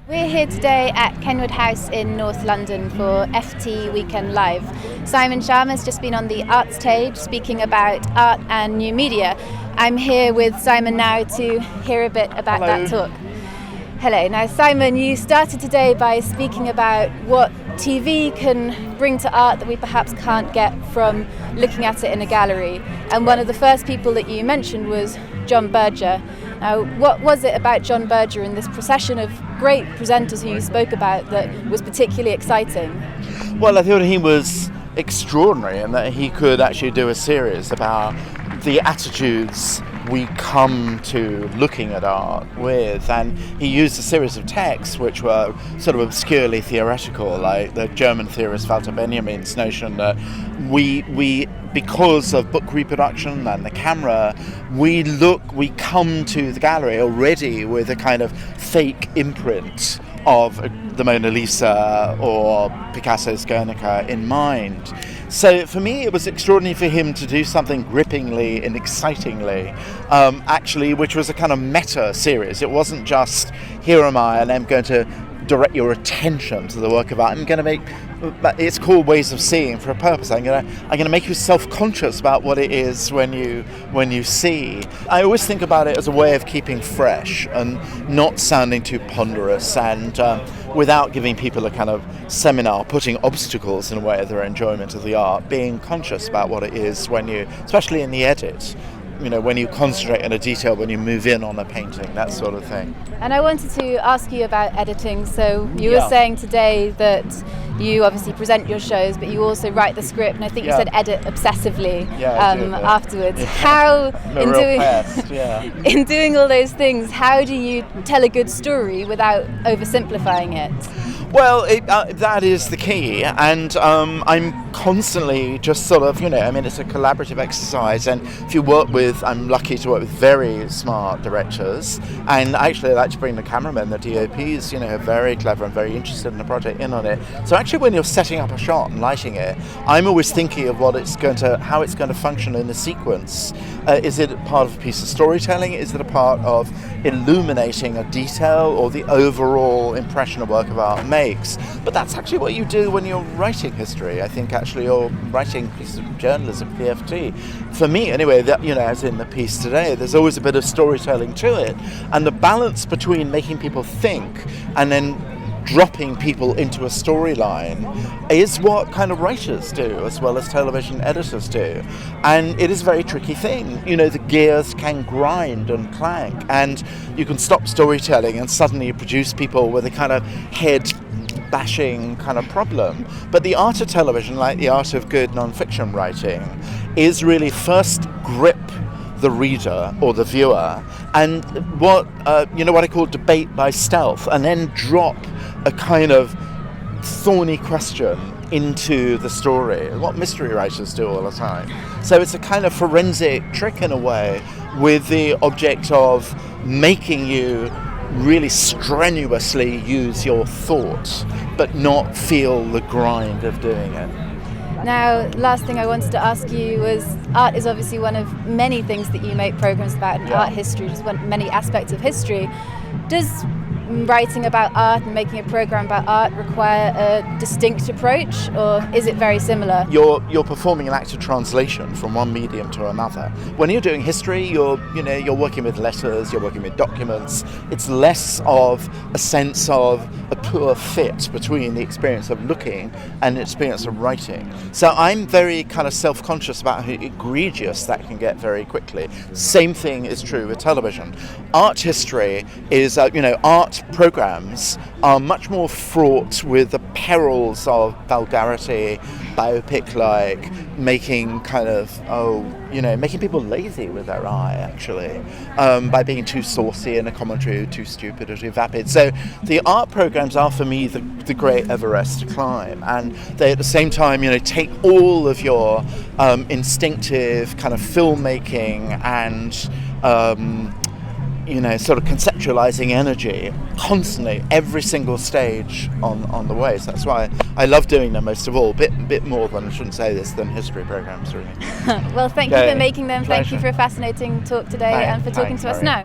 We're here today at Kenwood House in North London for FT Weekend Live. Simon Schama has just been on the art stage speaking about art and new media. I'm here with Simon now to hear a bit about that talk. Hello. Now, Simon, you started today by speaking about what TV can bring to art that we perhaps can't get from looking at it in a gallery. And one of the first people that you mentioned was John Berger. Now, what was it about John Berger and this procession of great presenters who you spoke about that was particularly exciting? Well, I thought he was extraordinary in that he could actually do a series about the attitudes we come to looking at art with, and he used a series of texts which were sort of obscurely theoretical, like the German theorist Walter Benjamin's notion that we because of book reproduction and the camera, we come to the gallery already with a kind of fake imprint of the Mona Lisa or Picasso's Guernica in mind. So for me, it was extraordinary for him to do something grippingly and excitingly, actually, which was a kind of meta series. It wasn't just, here am I, and I'm going to direct your attention to the work of art. I'm going to make, it's called Ways of Seeing for a purpose. I'm going to make you self-conscious about what it is when you see. I always think about it as a way of keeping fresh and not sounding too ponderous, and without giving people a kind of seminar, putting obstacles in the way of their enjoyment of the art, being conscious about what it is when you, especially in the edit, when you concentrate on a detail, when you move in on a painting, that sort of thing. And I wanted to ask you about editing. So you were saying today that you obviously present your shows, but you also write the script, and I think you said edit obsessively afterwards. How, in doing all those things, how do you tell a good story without oversimplifying it? Well, that is the key, and I'm constantly just sort of, it's a collaborative exercise, and if you work with, I'm lucky to work with very smart directors, and actually I like to bring the cameramen, the DOPs, very clever and very interested in the project, in on it. So actually when you're setting up a shot and lighting it, I'm always thinking of how it's going to function in a sequence. Is it part of a piece of storytelling? Is it a part of illuminating a detail or the overall impression a work of art makes? But that's actually what you do when you're writing history. I think actually you're writing pieces of journalism, PFT. For me anyway, that, as in the piece today, there's always a bit of storytelling to it. And the balance between making people think and then dropping people into a storyline is what kind of writers do as well as television editors do, and it is a very tricky thing. The gears can grind and clank, and you can stop storytelling and suddenly you produce people with a kind of head bashing kind of problem. But the art of television, like the art of good non-fiction writing, is really first grip the reader or the viewer, and what I call debate by stealth, and then drop a kind of thorny question into the story, what mystery writers do all the time. So it's a kind of forensic trick in a way, with the object of making you really strenuously use your thoughts but not feel the grind of doing it. Now, last thing I wanted to ask you was, art is obviously one of many things that you make programs about, and art history is many aspects of history. Does writing about art and making a program about art require a distinct approach, or is it very similar? You're performing an act of translation from one medium to another. When you're doing history, you're working with letters, you're working with documents. It's less of a sense of a poor fit between the experience of looking and the experience of writing. So I'm very kind of self-conscious about how egregious that can get very quickly. Same thing is true with television. Art history is, art programs are much more fraught with the perils of vulgarity, biopic-like, making making people lazy with their eye, actually, by being too saucy in a commentary, too stupid or too vapid. So the art programs are, for me, the great Everest to climb, and they at the same time, take all of your instinctive kind of filmmaking and sort of conceptualizing energy constantly, every single stage on the way. So that's why I love doing them most of all, bit more than, I shouldn't say this, than history programs, really. Well, thank you for making them. Pleasure. Thank you for a fascinating talk today and for talking to us now.